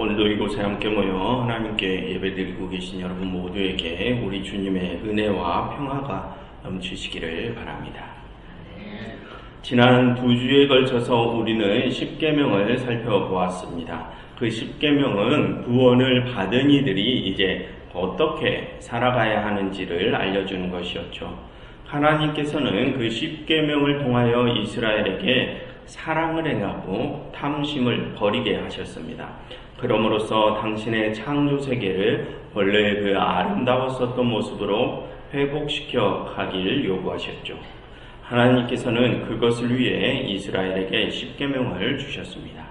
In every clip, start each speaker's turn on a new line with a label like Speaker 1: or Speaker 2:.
Speaker 1: 오늘도 이곳에 함께 모여 하나님께 예배드리고 계신 여러분 모두에게 우리 주님의 은혜와 평화가 넘치시기를 바랍니다. 지난 2주에 걸쳐서 우리는 십계명을 살펴보았습니다. 그 십계명은 구원을 받은 이들이 이제 어떻게 살아가야 하는지를 알려주는 것이었죠. 하나님께서는 그 십계명을 통하여 이스라엘에게 사랑을 행하고 탐심을 버리게 하셨습니다. 그럼으로써 당신의 창조 세계를 원래 그 아름다웠었던 모습으로 회복시켜 가기를 요구하셨죠. 하나님께서는 그것을 위해 이스라엘에게 십계명을 주셨습니다.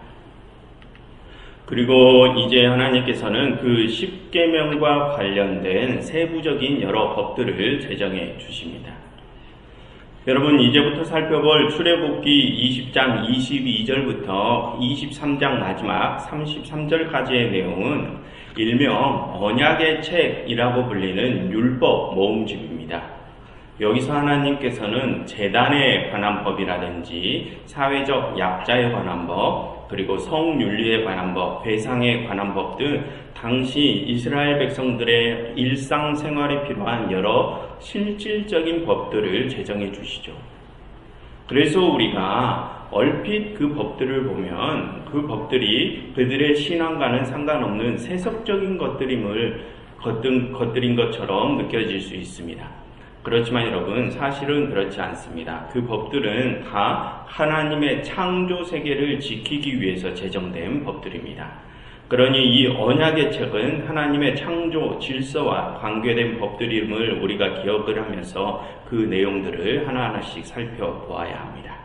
Speaker 1: 그리고 이제 하나님께서는 그 십계명과 관련된 세부적인 여러 법들을 제정해 주십니다. 여러분, 이제부터 살펴볼 출애굽기 20장 22절부터 23장 마지막 33절까지의 내용은 일명 언약의 책이라고 불리는 율법 모음집입니다. 여기서 하나님께서는 제단에 관한 법이라든지 사회적 약자에 관한 법, 그리고 성윤리에 관한 법, 배상에 관한 법 등 당시 이스라엘 백성들의 일상생활에 필요한 여러 실질적인 법들을 제정해 주시죠. 그래서 우리가 얼핏 그 법들을 보면 그 법들이 그들의 신앙과는 상관없는 세속적인 것들인 것처럼 느껴질 수 있습니다. 그렇지만 여러분, 사실은 그렇지 않습니다. 그 법들은 다 하나님의 창조 세계를 지키기 위해서 제정된 법들입니다. 그러니 이 언약의 책은 하나님의 창조 질서와 관계된 법들임을 우리가 기억을 하면서 그 내용들을 하나하나씩 살펴보아야 합니다.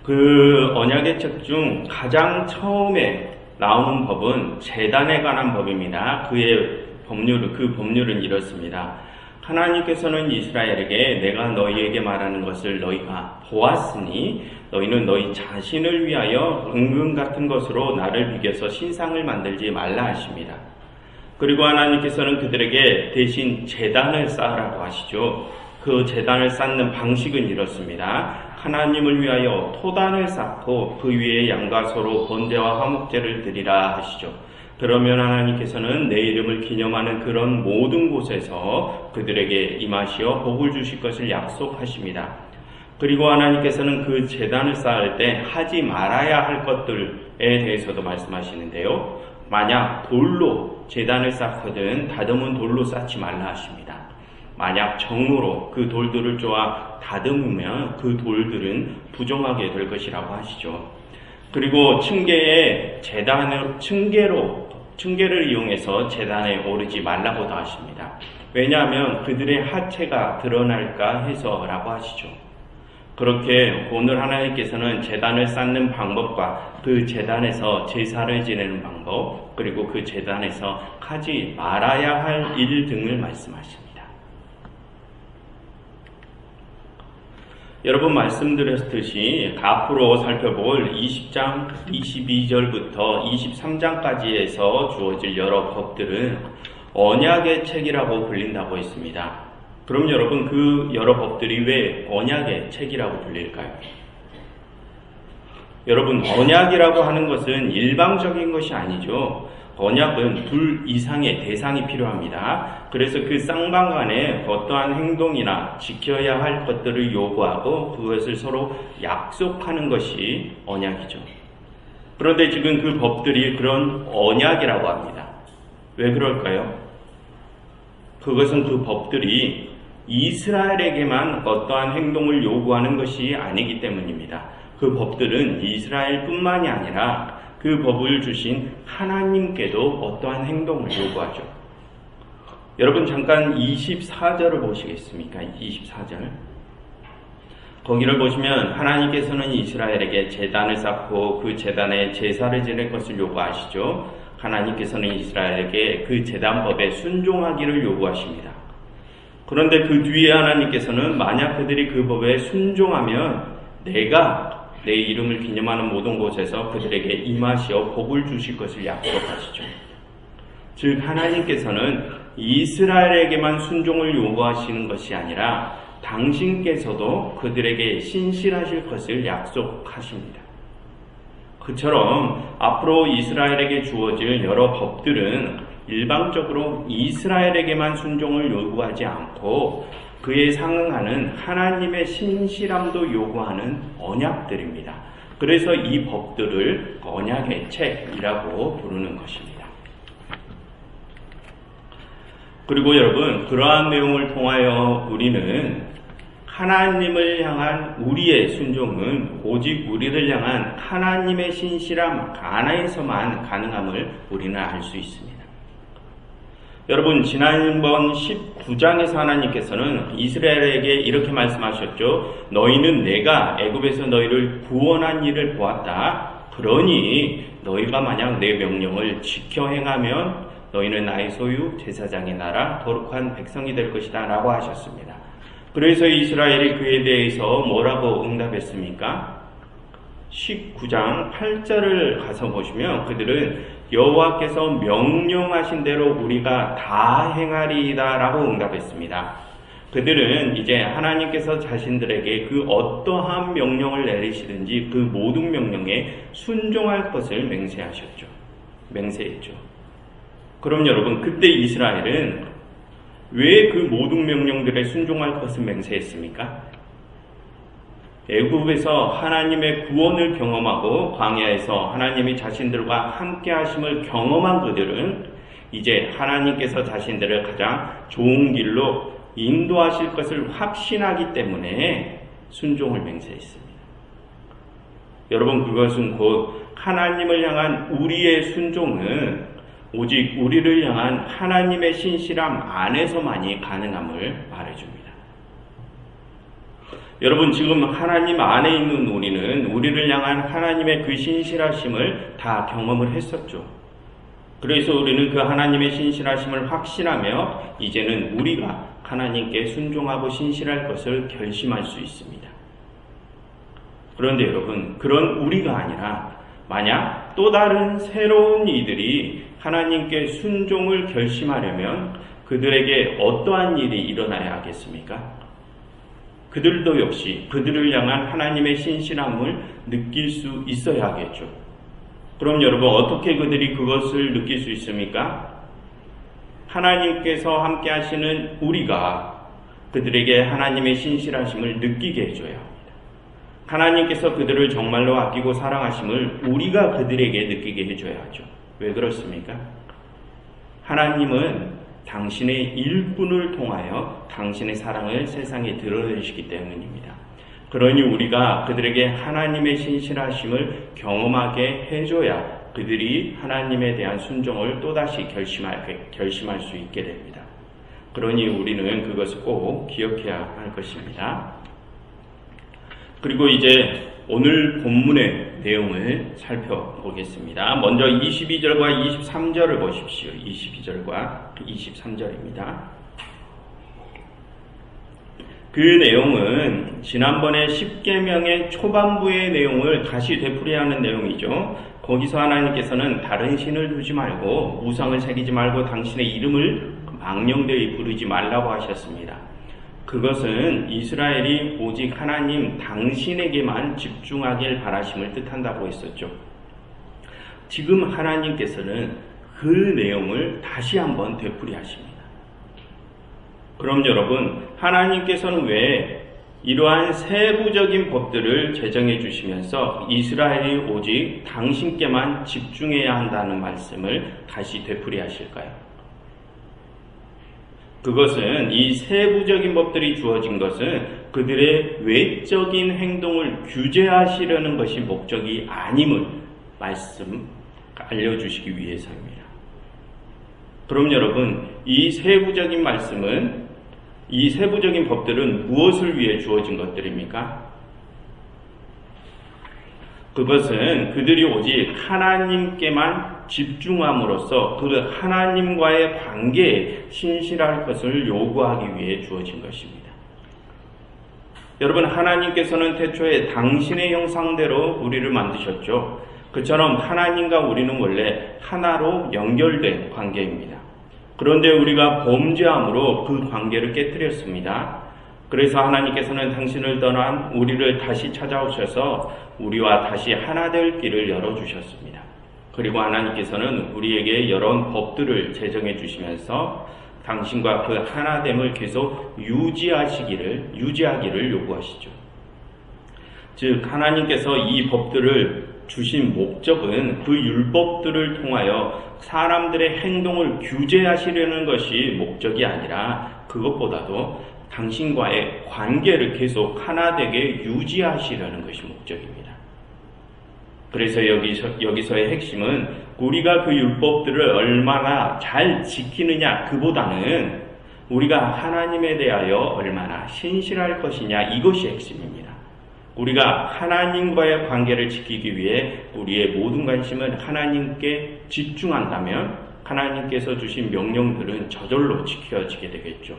Speaker 1: 그 언약의 책 중 가장 처음에 나오는 법은 제단에 관한 법입니다. 그 법률은 이렇습니다. 하나님께서는 이스라엘에게 내가 너희에게 말하는 것을 너희가 보았으니 너희는 너희 자신을 위하여 은금 같은 것으로 나를 비겨서 신상을 만들지 말라 하십니다. 그리고 하나님께서는 그들에게 대신 제단을 쌓으라고 하시죠. 그 제단을 쌓는 방식은 이렇습니다. 하나님을 위하여 토단을 쌓고 그 위에 양과 소로 번제와 화목제를 드리라 하시죠. 그러면 하나님께서는 내 이름을 기념하는 그런 모든 곳에서 그들에게 임하시어 복을 주실 것을 약속하십니다. 그리고 하나님께서는 그 제단을 쌓을 때 하지 말아야 할 것들에 대해서도 말씀하시는데요. 만약 돌로 제단을 쌓거든 다듬은 돌로 쌓지 말라 하십니다. 만약 정으로 그 돌들을 쪼아 다듬으면 그 돌들은 부정하게 될 것이라고 하시죠. 그리고 층계를 이용해서 제단에 오르지 말라고도 하십니다. 왜냐하면 그들의 하체가 드러날까 해서라고 하시죠. 그렇게 오늘 하나님께서는 제단을 쌓는 방법과 그 제단에서 제사를 지내는 방법, 그리고 그 제단에서 하지 말아야 할 일 등을 말씀하십니다. 여러분, 말씀드렸듯이 앞으로 살펴볼 20장 22절부터 23장까지에서 주어질 여러 법들은 언약의 책이라고 불린다고 했습니다. 그럼 여러분, 그 여러 법들이 왜 언약의 책이라고 불릴까요? 여러분, 언약이라고 하는 것은 일방적인 것이 아니죠. 언약은 둘 이상의 대상이 필요합니다. 그래서 그 쌍방 간에 어떠한 행동이나 지켜야 할 것들을 요구하고 그것을 서로 약속하는 것이 언약이죠. 그런데 지금 그 법들이 그런 언약이라고 합니다. 왜 그럴까요? 그것은 그 법들이 이스라엘에게만 어떠한 행동을 요구하는 것이 아니기 때문입니다. 그 법들은 이스라엘뿐만이 아니라 그 법을 주신 하나님께도 어떠한 행동을 요구하죠. 여러분, 잠깐 24절을 보시겠습니까? 24절. 거기를 보시면 하나님께서는 이스라엘에게 제단을 쌓고 그 제단에 제사를 지낼 것을 요구하시죠. 하나님께서는 이스라엘에게 그 제단법에 순종하기를 요구하십니다. 그런데 그 뒤에 하나님께서는 만약 그들이 그 법에 순종하면 내가 내 이름을 기념하는 모든 곳에서 그들에게 임하시어 복을 주실 것을 약속하시죠. 즉, 하나님께서는 이스라엘에게만 순종을 요구하시는 것이 아니라 당신께서도 그들에게 신실하실 것을 약속하십니다. 그처럼 앞으로 이스라엘에게 주어질 여러 법들은 일방적으로 이스라엘에게만 순종을 요구하지 않고 그에 상응하는 하나님의 신실함도 요구하는 언약들입니다. 그래서 이 법들을 언약의 책이라고 부르는 것입니다. 그리고 여러분, 그러한 내용을 통하여 우리는 하나님을 향한 우리의 순종은 오직 우리를 향한 하나님의 신실함 안에서만 가능함을 우리는 알 수 있습니다. 여러분, 지난번 19장에서 하나님께서는 이스라엘에게 이렇게 말씀하셨죠. 너희는 내가 애굽에서 너희를 구원한 일을 보았다. 그러니 너희가 만약 내 명령을 지켜 행하면 너희는 나의 소유, 제사장의 나라, 거룩한 백성이 될 것이다 라고 하셨습니다. 그래서 이스라엘이 그에 대해서 뭐라고 응답했습니까? 19장 8절을 가서 보시면 그들은 여호와께서 명령하신 대로 우리가 다 행하리이다 라고 응답했습니다. 그들은 이제 하나님께서 자신들에게 그 어떠한 명령을 내리시든지 그 모든 명령에 순종할 것을 맹세했죠. 그럼 여러분, 그때 이스라엘은 왜 그 모든 명령들에 순종할 것을 맹세했습니까? 애굽에서 하나님의 구원을 경험하고 광야에서 하나님이 자신들과 함께 하심을 경험한 그들은 이제 하나님께서 자신들을 가장 좋은 길로 인도하실 것을 확신하기 때문에 순종을 맹세했습니다. 여러분, 그것은 곧 하나님을 향한 우리의 순종은 오직 우리를 향한 하나님의 신실함 안에서만이 가능함을 말해줍니다. 여러분, 지금 하나님 안에 있는 우리는 우리를 향한 하나님의 그 신실하심을 다 경험을 했었죠. 그래서 우리는 그 하나님의 신실하심을 확신하며 이제는 우리가 하나님께 순종하고 신실할 것을 결심할 수 있습니다. 그런데 여러분, 그런 우리가 아니라 만약 또 다른 새로운 이들이 하나님께 순종을 결심하려면 그들에게 어떠한 일이 일어나야 하겠습니까? 그들도 역시 그들을 향한 하나님의 신실함을 느낄 수 있어야 하겠죠. 그럼 여러분, 어떻게 그들이 그것을 느낄 수 있습니까? 하나님께서 함께 하시는 우리가 그들에게 하나님의 신실하심을 느끼게 해줘야 합니다. 하나님께서 그들을 정말로 아끼고 사랑하심을 우리가 그들에게 느끼게 해줘야 하죠. 왜 그렇습니까? 하나님은 당신의 일꾼을 통하여 당신의 사랑을 세상에 드러내시기 때문입니다. 그러니 우리가 그들에게 하나님의 신실하심을 경험하게 해줘야 그들이 하나님에 대한 순종을 또다시 결심할 수 있게 됩니다. 그러니 우리는 그것을 꼭 기억해야 할 것입니다. 그리고 이제 오늘 본문의 내용을 살펴보겠습니다. 먼저 22절과 23절을 보십시오. 22절과 23절입니다. 그 내용은 지난번에 십계명의 초반부의 내용을 다시 되풀이하는 내용이죠. 거기서 하나님께서는 다른 신을 두지 말고 우상을 새기지 말고 당신의 이름을 망령되이 부르지 말라고 하셨습니다. 그것은 이스라엘이 오직 하나님 당신에게만 집중하길 바라심을 뜻한다고 했었죠. 지금 하나님께서는 그 내용을 다시 한번 되풀이하십니다. 그럼 여러분, 하나님께서는 왜 이러한 세부적인 법들을 제정해 주시면서 이스라엘이 오직 당신께만 집중해야 한다는 말씀을 다시 되풀이하실까요? 그것은 이 세부적인 법들이 주어진 것은 그들의 외적인 행동을 규제하시려는 것이 목적이 아님을 알려주시기 위해서입니다. 그럼 여러분, 이 세부적인 법들은 무엇을 위해 주어진 것들입니까? 그것은 그들이 오직 하나님께만 집중함으로써 그 하나님과의 관계에 신실할 것을 요구하기 위해 주어진 것입니다. 여러분, 하나님께서는 태초에 당신의 형상대로 우리를 만드셨죠. 그처럼 하나님과 우리는 원래 하나로 연결된 관계입니다. 그런데 우리가 범죄함으로 그 관계를 깨뜨렸습니다. 그래서 하나님께서는 당신을 떠난 우리를 다시 찾아오셔서 우리와 다시 하나 될 길을 열어주셨습니다. 그리고 하나님께서는 우리에게 여러 법들을 제정해 주시면서 당신과 그 하나됨을 계속 유지하기를 요구하시죠. 즉 하나님께서 이 법들을 주신 목적은 그 율법들을 통하여 사람들의 행동을 규제하시려는 것이 목적이 아니라 그것보다도 당신과의 관계를 계속 하나되게 유지하시려는 것이 목적입니다. 그래서 여기서의 핵심은 우리가 그 율법들을 얼마나 잘 지키느냐 그보다는 우리가 하나님에 대하여 얼마나 신실할 것이냐 이것이 핵심입니다. 우리가 하나님과의 관계를 지키기 위해 우리의 모든 관심을 하나님께 집중한다면 하나님께서 주신 명령들은 저절로 지켜지게 되겠죠.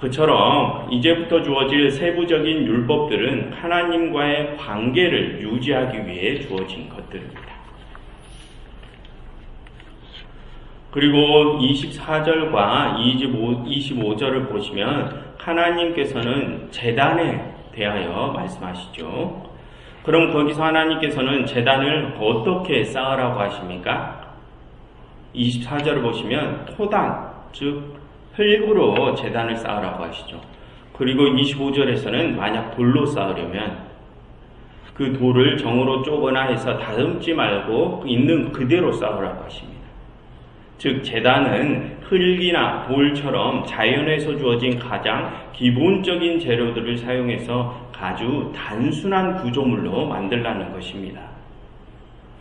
Speaker 1: 그처럼 이제부터 주어질 세부적인 율법들은 하나님과의 관계를 유지하기 위해 주어진 것들입니다. 그리고 24절과 25절을 보시면 하나님께서는 제단에 대하여 말씀하시죠. 그럼 거기서 하나님께서는 제단을 어떻게 쌓으라고 하십니까? 24절을 보시면 토단, 즉 흙으로 제단을 쌓으라고 하시죠. 그리고 25절에서는 만약 돌로 쌓으려면 그 돌을 정으로 쪼거나 해서 다듬지 말고 있는 그대로 쌓으라고 하십니다. 즉 제단은 흙이나 돌처럼 자연에서 주어진 가장 기본적인 재료들을 사용해서 아주 단순한 구조물로 만들라는 것입니다.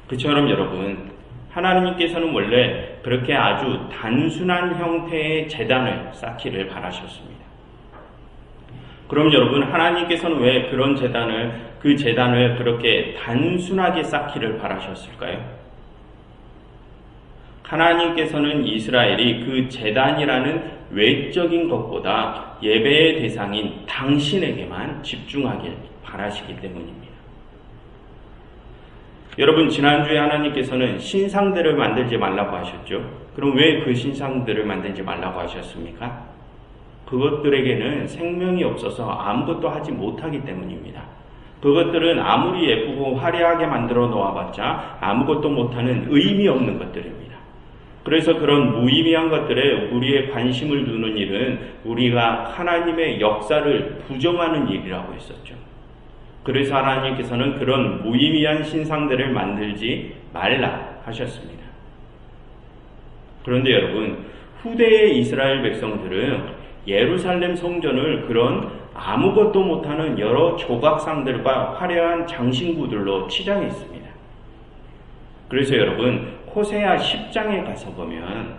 Speaker 1: 그처럼 여러분, 하나님께서는 원래 그렇게 아주 단순한 형태의 제단을 쌓기를 바라셨습니다. 그럼 여러분, 하나님께서는 왜 그 제단을 그렇게 단순하게 쌓기를 바라셨을까요? 하나님께서는 이스라엘이 그 제단이라는 외적인 것보다 예배의 대상인 당신에게만 집중하길 바라시기 때문입니다. 여러분, 지난주에 하나님께서는 신상들을 만들지 말라고 하셨죠. 그럼 왜 그 신상들을 만들지 말라고 하셨습니까? 그것들에게는 생명이 없어서 아무것도 하지 못하기 때문입니다. 그것들은 아무리 예쁘고 화려하게 만들어 놓아봤자 아무것도 못하는 의미 없는 것들입니다. 그래서 그런 무의미한 것들에 우리의 관심을 두는 일은 우리가 하나님의 역사를 부정하는 일이라고 했었죠. 그래서 하나님께서는 그런 무의미한 신상들을 만들지 말라 하셨습니다. 그런데 여러분, 후대의 이스라엘 백성들은 예루살렘 성전을 그런 아무것도 못하는 여러 조각상들과 화려한 장신구들로 치장했습니다. 그래서 여러분, 호세아 10장에 가서 보면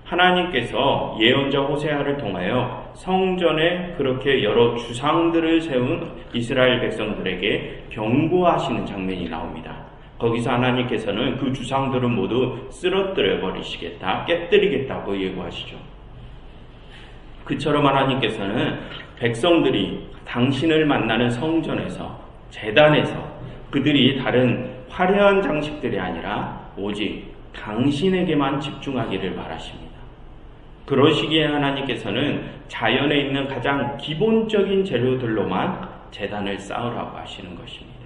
Speaker 1: 하나님께서 예언자 호세아를 통하여 성전에 그렇게 여러 주상들을 세운 이스라엘 백성들에게 경고하시는 장면이 나옵니다. 거기서 하나님께서는 그 주상들을 모두 쓰러뜨려 버리시겠다, 깨뜨리겠다고 예고하시죠. 그처럼 하나님께서는 백성들이 당신을 만나는 성전에서, 제단에서 그들이 다른 화려한 장식들이 아니라 오직 당신에게만 집중하기를 바라십니다. 그러시기에 하나님께서는 자연에 있는 가장 기본적인 재료들로만 제단을 쌓으라고 하시는 것입니다.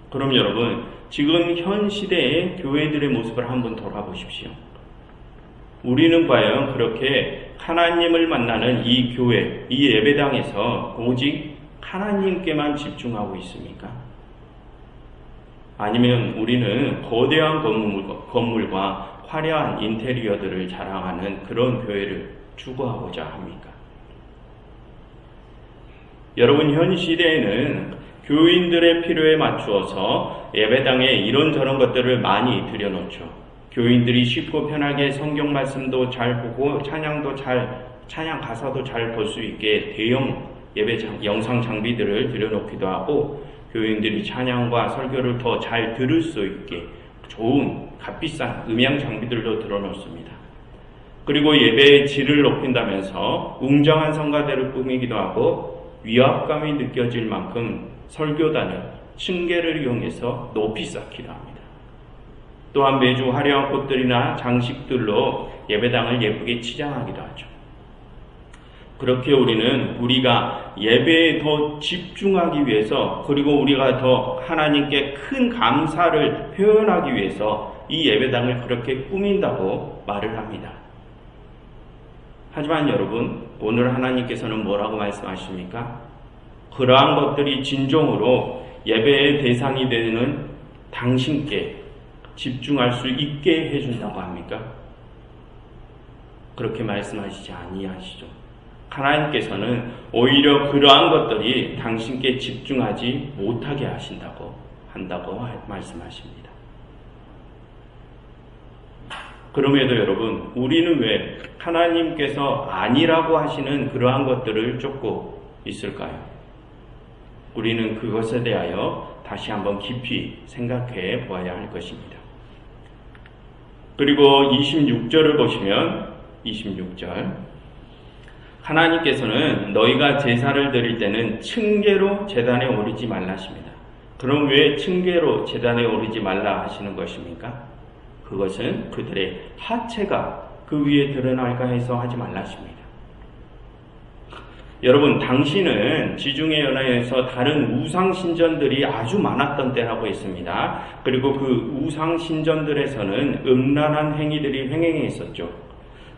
Speaker 1: 그럼 여러분, 지금 현 시대의 교회들의 모습을 한번 돌아보십시오. 우리는 과연 그렇게 하나님을 만나는 이 교회, 이 예배당에서 오직 하나님께만 집중하고 있습니까? 아니면 우리는 거대한 건물과 화려한 인테리어들을 자랑하는 그런 교회를 추구하고자 합니까? 여러분, 현 시대에는 교인들의 필요에 맞추어서 예배당에 이런저런 것들을 많이 들여놓죠. 교인들이 쉽고 편하게 성경 말씀도 잘 보고 찬양 가사도 잘 볼 수 있게 대형 예배 영상 장비들을 들여놓기도 하고, 교인들이 찬양과 설교를 더 잘 들을 수 있게 좋은 값비싼 음향 장비들도 들어놓습니다. 그리고 예배의 질을 높인다면서 웅장한 성가대를 꾸미기도 하고, 위압감이 느껴질 만큼 설교단을 층계를 이용해서 높이 쌓기도 합니다. 또한 매주 화려한 꽃들이나 장식들로 예배당을 예쁘게 치장하기도 하죠. 그렇게 우리가 예배에 더 집중하기 위해서, 그리고 우리가 더 하나님께 큰 감사를 표현하기 위해서 이 예배당을 그렇게 꾸민다고 말을 합니다. 하지만 여러분, 오늘 하나님께서는 뭐라고 말씀하십니까? 그러한 것들이 진정으로 예배의 대상이 되는 당신께 집중할 수 있게 해준다고 합니까? 그렇게 말씀하시지 아니하시죠. 하나님께서는 오히려 그러한 것들이 당신께 집중하지 못하게 한다고 말씀하십니다. 그럼에도 여러분, 우리는 왜 하나님께서 아니라고 하시는 그러한 것들을 쫓고 있을까요? 우리는 그것에 대하여 다시 한번 깊이 생각해 보아야 할 것입니다. 그리고 26절을 보시면 26절, 하나님께서는 너희가 제사를 드릴 때는 층계로 제단에 오르지 말라 하십니다. 그럼 왜 층계로 제단에 오르지 말라 하시는 것입니까? 그것은 그들의 하체가 그 위에 드러날까 해서 하지 말라 하십니다. 여러분, 당시는 지중해 연안에서 다른 우상 신전들이 아주 많았던 때라고 했습니다. 그리고 그 우상 신전들에서는 음란한 행위들이 횡행해 있었죠.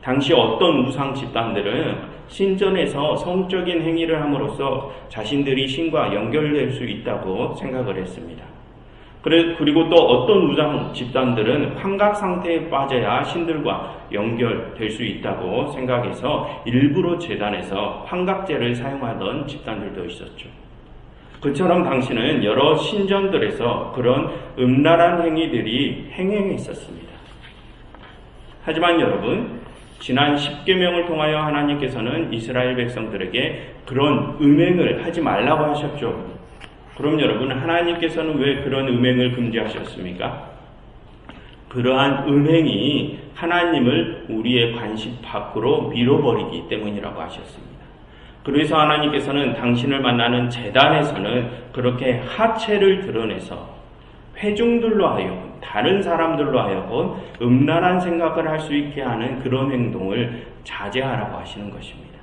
Speaker 1: 당시 어떤 우상 집단들은 신전에서 성적인 행위를 함으로써 자신들이 신과 연결될 수 있다고 생각을 했습니다. 그리고 또 어떤 우상 집단들은 환각 상태에 빠져야 신들과 연결될 수 있다고 생각해서 일부러 제단에서 환각제를 사용하던 집단들도 있었죠. 그처럼 당시는 여러 신전들에서 그런 음란한 행위들이 행행해 있었습니다. 하지만 여러분, 지난 10계명을 통하여 하나님께서는 이스라엘 백성들에게 그런 음행을 하지 말라고 하셨죠. 그럼 여러분, 하나님께서는 왜 그런 음행을 금지하셨습니까? 그러한 음행이 하나님을 우리의 관심 밖으로 밀어버리기 때문이라고 하셨습니다. 그래서 하나님께서는 당신을 만나는 제단에서는 그렇게 하체를 드러내서 회중들로 하여금, 다른 사람들로 하여금 음란한 생각을 할 수 있게 하는 그런 행동을 자제하라고 하시는 것입니다.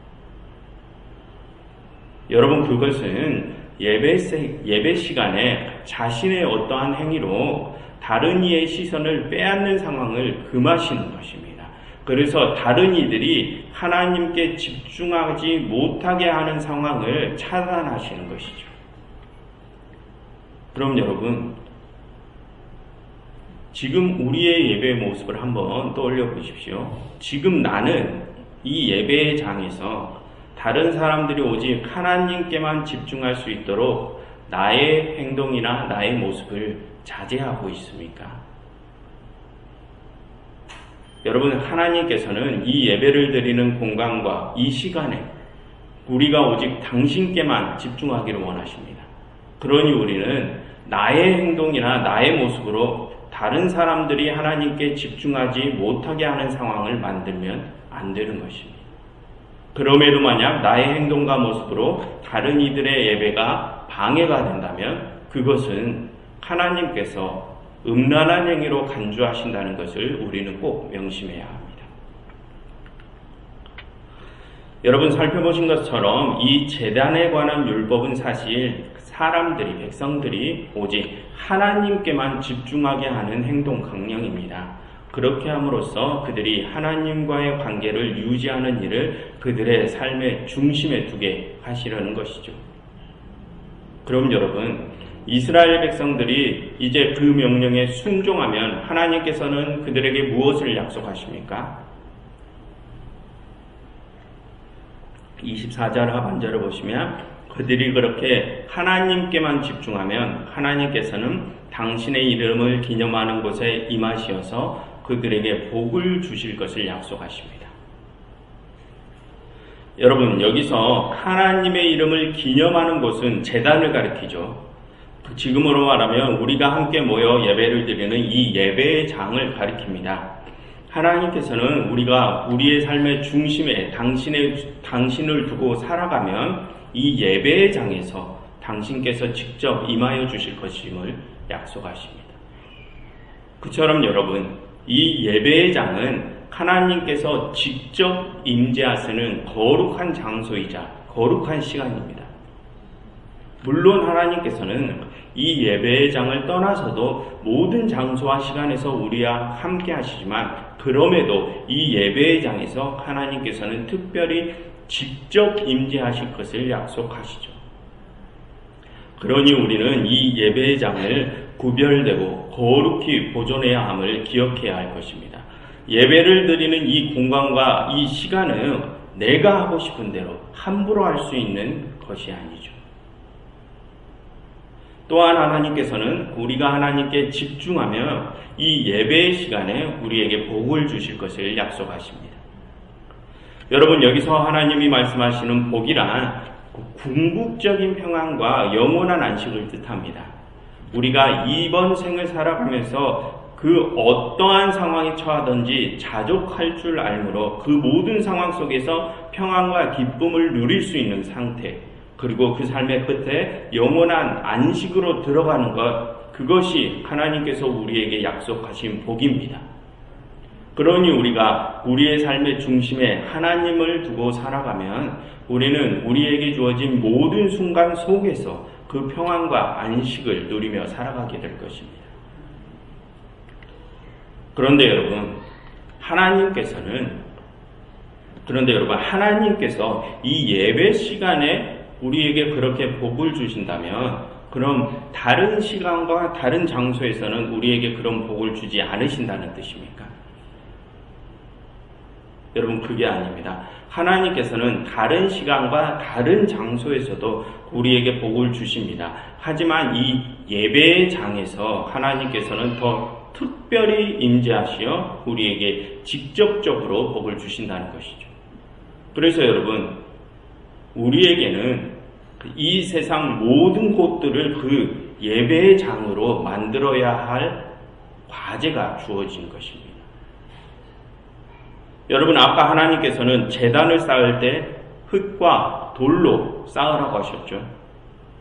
Speaker 1: 여러분, 그것은 예배 시간에 자신의 어떠한 행위로 다른 이의 시선을 빼앗는 상황을 금하시는 것입니다. 그래서 다른 이들이 하나님께 집중하지 못하게 하는 상황을 차단하시는 것이죠. 그럼 여러분, 지금 우리의 예배의 모습을 한번 떠올려 보십시오. 지금 나는 이 예배의 장에서 다른 사람들이 오직 하나님께만 집중할 수 있도록 나의 행동이나 나의 모습을 자제하고 있습니까? 여러분, 하나님께서는 이 예배를 드리는 공간과 이 시간에 우리가 오직 당신께만 집중하기를 원하십니다. 그러니 우리는 나의 행동이나 나의 모습으로 다른 사람들이 하나님께 집중하지 못하게 하는 상황을 만들면 안 되는 것입니다. 그럼에도 만약 나의 행동과 모습으로 다른 이들의 예배가 방해가 된다면 그것은 하나님께서 음란한 행위로 간주하신다는 것을 우리는 꼭 명심해야 합니다. 여러분, 살펴보신 것처럼 이 제단에 관한 율법은 사실 백성들이 오직 하나님께만 집중하게 하는 행동 강령입니다. 그렇게 함으로써 그들이 하나님과의 관계를 유지하는 일을 그들의 삶의 중심에 두게 하시려는 것이죠. 그럼 여러분, 이스라엘 백성들이 이제 그 명령에 순종하면 하나님께서는 그들에게 무엇을 약속하십니까? 24절 하반절을 보시면 그들이 그렇게 하나님께만 집중하면 하나님께서는 당신의 이름을 기념하는 곳에 임하시어서 그들에게 복을 주실 것을 약속하십니다. 여러분, 여기서 하나님의 이름을 기념하는 곳은 제단을 가리키죠. 지금으로 말하면 우리가 함께 모여 예배를 드리는 이 예배의 장을 가리킵니다. 하나님께서는 우리가 우리의 삶의 중심에 당신을 두고 살아가면 이 예배의 장에서 당신께서 직접 임하여 주실 것임을 약속하십니다. 그처럼 여러분, 이 예배의 장은 하나님께서 직접 임재하시는 거룩한 장소이자 거룩한 시간입니다. 물론 하나님께서는 이 예배장을 떠나서도 모든 장소와 시간에서 우리와 함께 하시지만, 그럼에도 이 예배장에서 하나님께서는 특별히 직접 임재하실 것을 약속하시죠. 그러니 우리는 이 예배장을 구별되고 거룩히 보존해야 함을 기억해야 할 것입니다. 예배를 드리는 이 공간과 이 시간은 내가 하고 싶은 대로 함부로 할 수 있는 것이 아니죠. 또한 하나님께서는 우리가 하나님께 집중하며 이 예배의 시간에 우리에게 복을 주실 것을 약속하십니다. 여러분, 여기서 하나님이 말씀하시는 복이란 궁극적인 평안과 영원한 안식을 뜻합니다. 우리가 이번 생을 살아가면서 그 어떠한 상황에 처하든지 자족할 줄 알므로 그 모든 상황 속에서 평안과 기쁨을 누릴 수 있는 상태, 그리고 그 삶의 끝에 영원한 안식으로 들어가는 것, 그것이 하나님께서 우리에게 약속하신 복입니다. 그러니 우리가 우리의 삶의 중심에 하나님을 두고 살아가면 우리는 우리에게 주어진 모든 순간 속에서 그 평안과 안식을 누리며 살아가게 될 것입니다. 그런데 여러분, 하나님께서 이 예배 시간에 우리에게 그렇게 복을 주신다면, 그럼 다른 시간과 다른 장소에서는 우리에게 그런 복을 주지 않으신다는 뜻입니까? 여러분, 그게 아닙니다. 하나님께서는 다른 시간과 다른 장소에서도 우리에게 복을 주십니다. 하지만 이 예배장에서 하나님께서는 더 특별히 임재하시어 우리에게 직접적으로 복을 주신다는 것이죠. 그래서 여러분, 우리에게는 이 세상 모든 곳들을 그 예배의 장으로 만들어야 할 과제가 주어진 것입니다. 여러분, 아까 하나님께서는 제단을 쌓을 때 흙과 돌로 쌓으라고 하셨죠.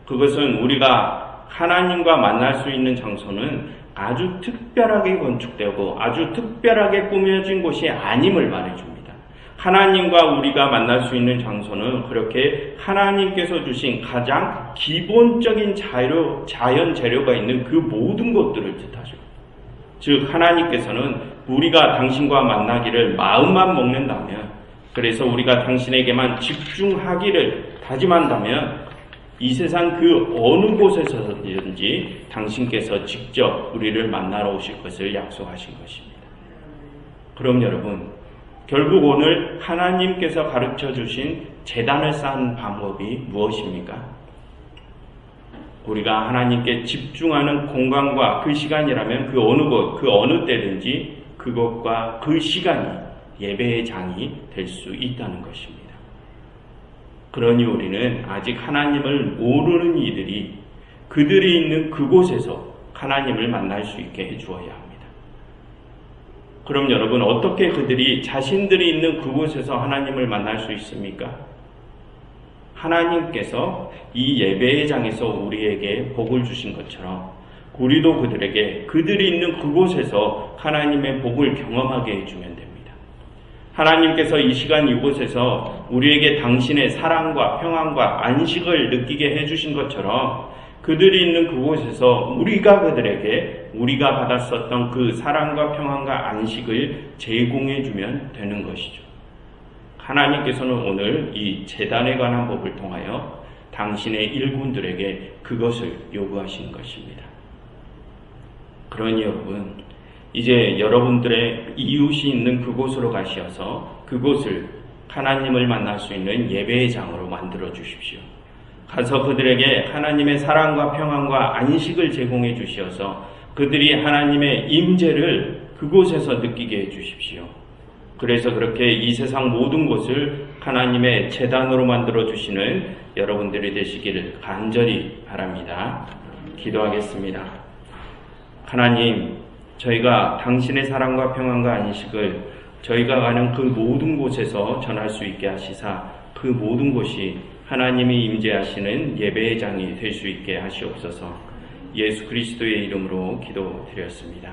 Speaker 1: 그것은 우리가 하나님과 만날 수 있는 장소는 아주 특별하게 건축되고 아주 특별하게 꾸며진 곳이 아님을 말해줍니다. 하나님과 우리가 만날 수 있는 장소는 그렇게 하나님께서 주신 가장 기본적인 자연 재료가 있는 그 모든 것들을 뜻하죠. 즉, 하나님께서는 우리가 당신과 만나기를 마음만 먹는다면, 그래서 우리가 당신에게만 집중하기를 다짐한다면 이 세상 그 어느 곳에서든지 당신께서 직접 우리를 만나러 오실 것을 약속하신 것입니다. 그럼 여러분, 결국 오늘 하나님께서 가르쳐 주신 제단을 쌓는 방법이 무엇입니까? 우리가 하나님께 집중하는 공간과 그 시간이라면 그 어느 곳, 그 어느 때든지 그것과 그 시간이 예배의 장이 될 수 있다는 것입니다. 그러니 우리는 아직 하나님을 모르는 이들이 그들이 있는 그곳에서 하나님을 만날 수 있게 해주어야 합니다. 그럼 여러분, 어떻게 그들이 자신들이 있는 그곳에서 하나님을 만날 수 있습니까? 하나님께서 이 예배의 장에서 우리에게 복을 주신 것처럼 우리도 그들에게 그들이 있는 그곳에서 하나님의 복을 경험하게 해주면 됩니다. 하나님께서 이 시간 이곳에서 우리에게 당신의 사랑과 평안과 안식을 느끼게 해주신 것처럼 그들이 있는 그곳에서 우리가 그들에게 우리가 받았었던 그 사랑과 평안과 안식을 제공해주면 되는 것이죠. 하나님께서는 오늘 이 제단에 관한 법을 통하여 당신의 일꾼들에게 그것을 요구하신 것입니다. 그러니 여러분, 이제 여러분들의 이웃이 있는 그곳으로 가셔서 그곳을 하나님을 만날 수 있는 예배의 장으로 만들어 주십시오. 가서 그들에게 하나님의 사랑과 평안과 안식을 제공해 주시어서 그들이 하나님의 임재를 그곳에서 느끼게 해 주십시오. 그래서 그렇게 이 세상 모든 곳을 하나님의 제단으로 만들어 주시는 여러분들이 되시기를 간절히 바랍니다. 기도하겠습니다. 하나님, 저희가 당신의 사랑과 평안과 안식을 저희가 가는 그 모든 곳에서 전할 수 있게 하시사 그 모든 곳이 하나님이 임재하시는 예배의 장이 될 수 있게 하시옵소서. 예수 그리스도의 이름으로 기도드렸습니다.